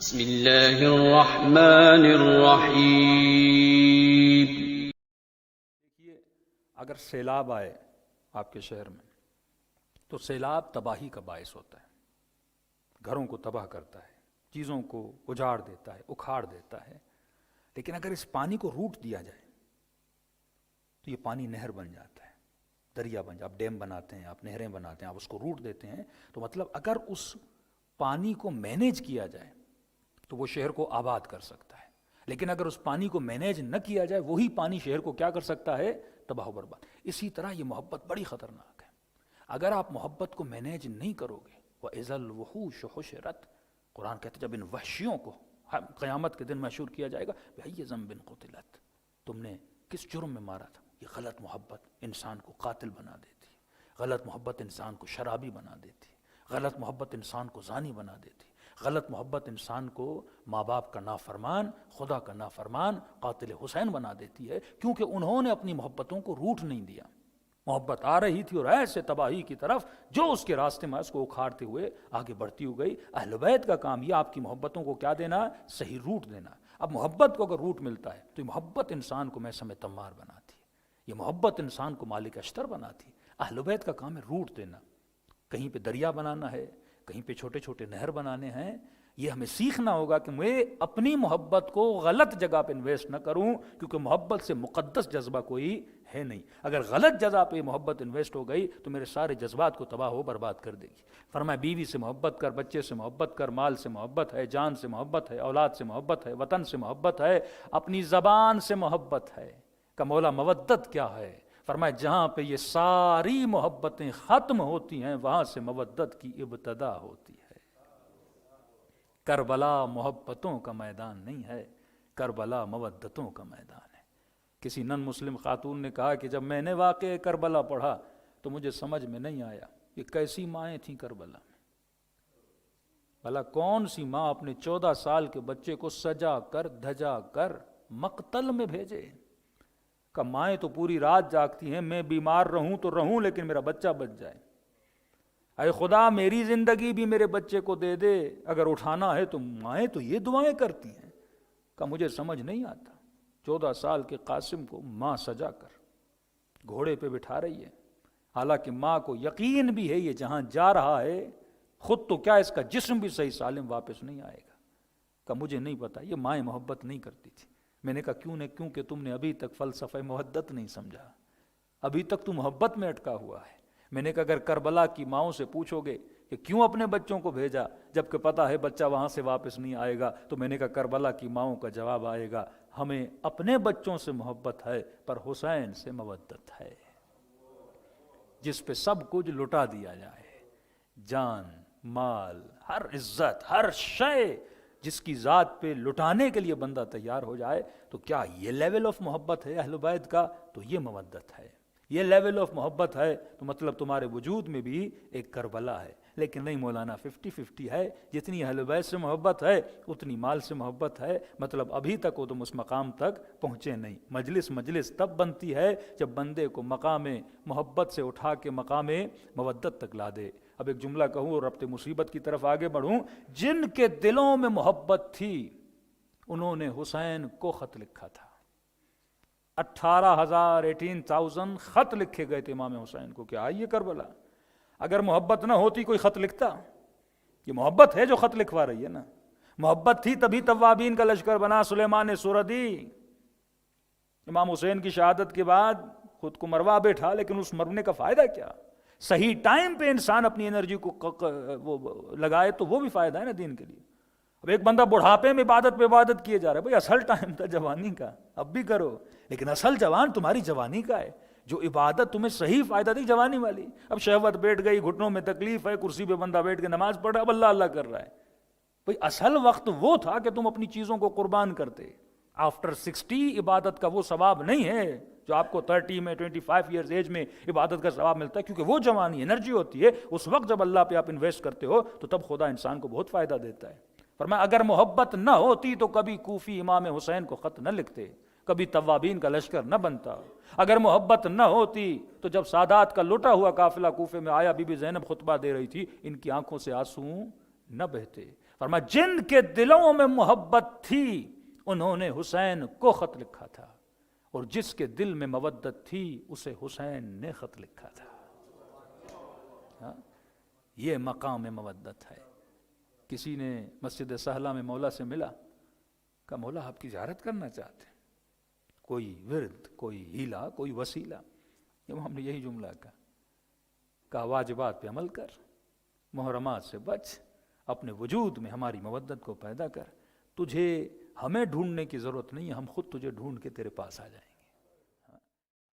بسم اللہ الرحمن الرحیم۔ دیکھیے، اگر سیلاب آئے آپ کے شہر میں تو سیلاب تباہی کا باعث ہوتا ہے، گھروں کو تباہ کرتا ہے، چیزوں کو اجاڑ دیتا ہے، اکھاڑ دیتا ہے۔ لیکن اگر اس پانی کو روٹ دیا جائے تو یہ پانی نہر بن جاتا ہے، دریا بن جاتا ہے۔ آپ ڈیم بناتے ہیں، آپ نہریں بناتے ہیں، آپ اس کو روٹ دیتے ہیں، تو مطلب اگر اس پانی کو مینیج کیا جائے تو وہ شہر کو آباد کر سکتا ہے۔ لیکن اگر اس پانی کو مینیج نہ کیا جائے، وہی پانی شہر کو کیا کر سکتا ہے؟ تباہ و برباد۔ اسی طرح یہ محبت بڑی خطرناک ہے۔ اگر آپ محبت کو مینیج نہیں کرو گے، وَإِذَا الْوُحُوشُ حُشِرَتْ، قرآن کہتا ہے جب ان وحشیوں کو قیامت کے دن محشور کیا جائے گا، بِأَيِّ ذَنبٍ قُتِلَتْ، تم نے کس جرم میں مارا تھا؟ یہ غلط محبت انسان کو قاتل بنا دیتی ہے، غلط محبت انسان کو شرابی بنا دیتی ہے، غلط محبت انسان کو زانی بنا دیتی ہے، غلط محبت انسان کو ماں باپ کا نافرمان، خدا کا نافرمان، قاتل حسین بنا دیتی ہے، کیونکہ انہوں نے اپنی محبتوں کو روٹ نہیں دیا۔ محبت آ رہی تھی اور ایسے تباہی کی طرف جو اس کے راستے میں اس کو اکھاڑتے ہوئے آگے بڑھتی ہو گئی۔ اہل بیت کا کام یہ آپ کی محبتوں کو کیا دینا؟ صحیح روٹ دینا۔ اب محبت کو اگر روٹ ملتا ہے تو یہ محبت انسان کو میثم تمار بناتی ہے، یہ محبت انسان کو مالک اشتر بناتی ہے۔ اہل بیت کا کام ہے روٹ دینا۔ کہیں پہ دریا بنانا ہے، کہیں پہ چھوٹے چھوٹے نہر بنانے ہیں۔ یہ ہمیں سیکھنا ہوگا کہ میں اپنی محبت کو غلط جگہ پہ انویسٹ نہ کروں، کیونکہ محبت سے مقدس جذبہ کوئی ہے نہیں۔ اگر غلط جگہ پہ محبت انویسٹ ہو گئی تو میرے سارے جذبات کو تباہ و برباد کر دے گی۔ فرمایا بیوی سے محبت کر، بچے سے محبت کر، مال سے محبت ہے، جان سے محبت ہے، اولاد سے محبت ہے، وطن سے محبت ہے، اپنی زبان سے محبت ہے۔ کہ مولا مودت کیا ہے؟ فرمایا جہاں پہ یہ ساری محبتیں ختم ہوتی ہیں وہاں سے مودت کی ابتدا ہوتی ہے۔ کربلا محبتوں کا میدان نہیں ہے، کربلا مودتوں کا میدان ہے۔ کسی نن مسلم خاتون نے کہا کہ جب میں نے واقعہ کربلا پڑھا تو مجھے سمجھ میں نہیں آیا کہ کیسی مائیں تھیں کربلا میں۔ بھلا کون سی ماں اپنے 14 سال کے بچے کو سجا کر دھجا کر مقتل میں بھیجے؟ کہ مائیں تو پوری رات جاگتی ہیں، میں بیمار رہوں تو رہوں لیکن میرا بچہ بچ جائے۔ اے خدا میری زندگی بھی میرے بچے کو دے دے، اگر اٹھانا ہے تو مائیں تو یہ دعائیں کرتی ہیں۔ کہ مجھے سمجھ نہیں آتا، 14 سال کے قاسم کو ماں سجا کر گھوڑے پہ بٹھا رہی ہے، حالانکہ ماں کو یقین بھی ہے یہ جہاں جا رہا ہے خود تو کیا اس کا جسم بھی صحیح سالم واپس نہیں آئے گا۔ کہ مجھے نہیں پتا، یہ مائیں محبت نہیں کرتی تھی۔ میں نے کہا کیوں نہیں؟ کیونکہ تم نے ابھی تک فلسفہ محبت نہیں سمجھا، ابھی تک تو محبت میں اٹکا ہوا ہے۔ میں نے کہا اگر کربلا کی ماؤں سے پوچھو گے کہ کیوں اپنے بچوں کو بھیجا جبکہ پتا ہے بچہ وہاں سے واپس نہیں آئے گا، تو میں نے کہا کربلا کی ماؤں کا جواب آئے گا ہمیں اپنے بچوں سے محبت ہے پر حسین سے مودت ہے، جس پہ سب کچھ لٹا دیا جائے، جان، مال، ہر عزت، ہر شے جس کی ذات پہ لٹانے کے لیے بندہ تیار ہو جائے، تو کیا یہ لیول آف محبت ہے اہل بیت کا؟ تو یہ مودت ہے۔ یہ لیول آف محبت ہے تو مطلب تمہارے وجود میں بھی ایک کربلا ہے۔ لیکن نہیں مولانا 50-50 ہے، جتنی اہل بیت سے محبت ہے اتنی مال سے محبت ہے، مطلب ابھی تک وہ تم اس مقام تک پہنچے نہیں۔ مجلس تب بنتی ہے جب بندے کو مقام محبت سے اٹھا کے مقام مودت تک لا دے۔ اب ایک جملہ کہوں اور ربط مصیبت کی طرف آگے بڑھوں، جن کے دلوں میں محبت تھی انہوں نے حسین کو خط لکھا تھا۔ 18,000 خط لکھے گئے تھے امام حسین کو کہ آئیے کربلا۔ اگر محبت نہ ہوتی کوئی خط لکھتا؟ یہ محبت ہے جو خط لکھوا رہی ہے نا۔ محبت تھی تبھی توابین کا لشکر بنا سلیمان سوردی۔ امام حسین کی شہادت کے بعد خود کو مروا بیٹھا، لیکن اس مرنے کا فائدہ کیا؟ صحیح ٹائم پہ انسان اپنی انرجی کو لگائے تو وہ بھی فائدہ ہے نا دین کے لیے۔ اب ایک بندہ بڑھاپے میں عبادت پہ عبادت کیے جا رہا ہے، بھئی اصل ٹائم تھا جوانی کا، اب بھی کرو، لیکن اصل جوان تمہاری جوانی کا ہے، جو عبادت تمہیں صحیح فائدہ دی جوانی والی۔ اب شہوت بیٹھ گئی، گھٹنوں میں تکلیف ہے، کرسی پہ بندہ بیٹھ کے نماز پڑھ رہا ہے، اب اللہ اللہ کر رہا ہے۔ بھئی اصل وقت وہ تھا کہ تم اپنی چیزوں کو قربان کرتے۔ آفٹر 60 عبادت کا وہ ثواب نہیں ہے جو آپ کو 30 میں 25 ایئرز ایج میں عبادت کا ثواب ملتا ہے، کیونکہ وہ جوانی انرجی ہوتی ہے، اس وقت جب اللہ پہ آپ انویسٹ کرتے ہو تو تب خدا انسان کو بہت فائدہ دیتا ہے۔ فرمایا اگر محبت نہ ہوتی تو کبھی کوفی امام حسین کو خط نہ لکھتے، کبھی توابین کا لشکر نہ بنتا۔ اگر محبت نہ ہوتی تو جب سادات کا لٹا ہوا قافلہ کوفے میں آیا، بی بی زینب خطبہ دے رہی تھی، ان کی آنکھوں سے آنسو نہ بہتے۔ فرمایا جن کے دلوں میں محبت تھی انہوں نے حسین کو خط لکھا تھا، اور جس کے دل میں مودت تھی اسے حسین نے خط لکھا تھا. ہاں؟ یہ مقام مودت ہے. کسی نے مسجد سہلہ میں مولا سے ملا، کہا مولا آپ کی زیارت کرنا چاہتے ہیں، کوئی ورد، کوئی ہیلا، کوئی وسیلہ؟ ہم نے یہی جملہ کہا واجبات پہ عمل کر، محرمات سے بچ، اپنے وجود میں ہماری مودت کو پیدا کر. تجھے ہمیں ڈھونڈنے کی ضرورت نہیں ہے، ہم خود تجھے ڈھونڈ کے تیرے پاس آ جائیں.